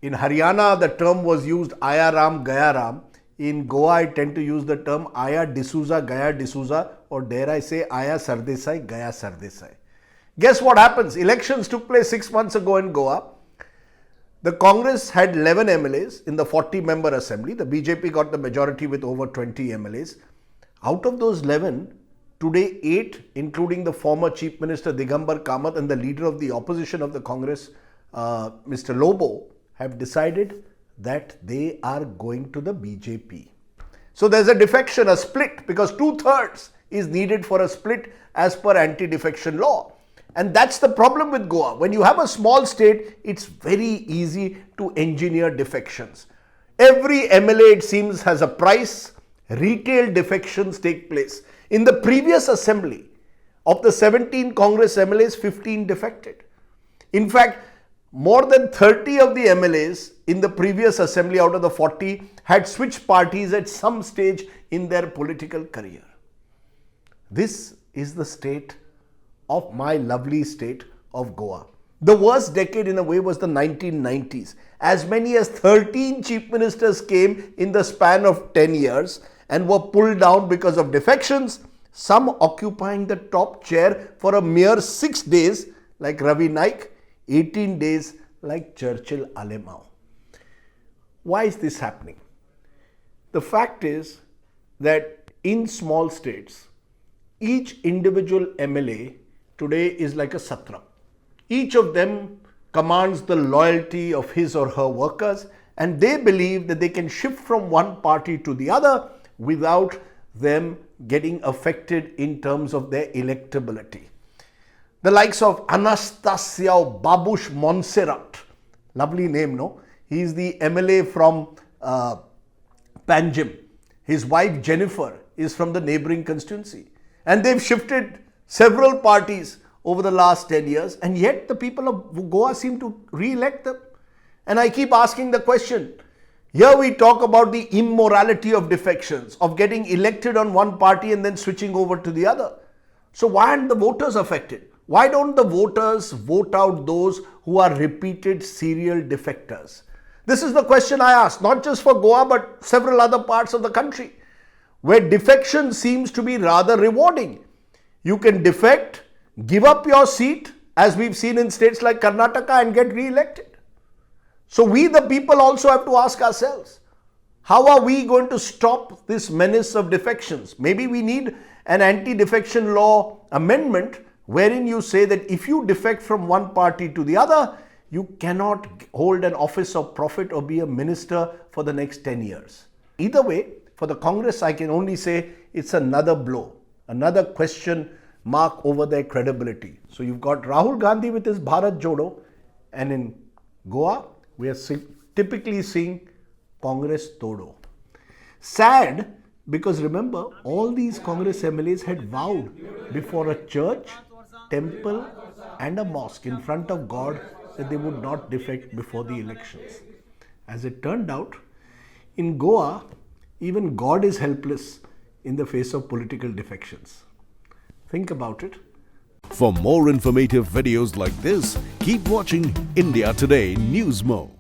In Haryana, the term was used Aya Ram, Gaya Ram. In Goa, I tend to use the term Aya D'Souza, Gaya D'Souza, or dare I say Aya Sardesai, Gaya Sardesai. Guess what happens? Elections took place 6 months ago in Goa. The Congress had 11 MLAs in the 40-member assembly. The BJP got the majority with over 20 MLAs. Out of those 11, today 8, including the former Chief Minister Digambar Kamat and the leader of the opposition of the Congress, Mr. Lobo, have decided that they are going to the BJP. So there's a defection, a split, because 2/3 is needed for a split as per anti-defection law. And that's the problem with Goa. When you have a small state, it's very easy to engineer defections. Every MLA, it seems, has a price. Retail defections take place. In the previous assembly, of the 17 Congress MLAs, 15 defected. In fact, more than 30 of the MLAs in the previous assembly out of the 40 had switched parties at some stage in their political career. This is the state of my lovely state of Goa. The worst decade in a way was the 1990s. As many as 13 chief ministers came in the span of 10 years and were pulled down because of defections, some occupying the top chair for a mere 6 days like Ravi Naik, 18 days like Churchill Alemao. Why is this happening? The fact is that in small states, each individual MLA today is like a satrap. Each of them commands the loyalty of his or her workers, and they believe that they can shift from one party to the other without them getting affected in terms of their electability. The likes of Anastasia Babush Montserrat, lovely name, no? He is the MLA from Panjim. His wife Jennifer is from the neighboring constituency. And they've shifted several parties over the last 10 years, and yet the people of Goa seem to re-elect them. And I keep asking the question, here we talk about the immorality of defections, of getting elected on one party and then switching over to the other. So why aren't the voters affected? Why don't the voters vote out those who are repeated serial defectors? This is the question I ask, not just for Goa, but several other parts of the country, where defection seems to be rather rewarding. You can defect, give up your seat, as we've seen in states like Karnataka, and get re-elected. So we the people also have to ask ourselves, how are we going to stop this menace of defections? Maybe we need an anti-defection law amendment wherein you say that if you defect from one party to the other, you cannot hold an office of profit or be a minister for the next 10 years. Either way, for the Congress, I can only say it's another blow, another question mark over their credibility. So you've got Rahul Gandhi with his Bharat Jodo, and in Goa, we are typically seeing Congress Chhodo. Sad, because remember, all these Congress MLAs had vowed before a church, temple and a mosque in front of God that they would not defect before the elections. As it turned out, in Goa, even God is helpless in the face of political defections. Think about it. For more informative videos like this, keep watching India Today News Mo.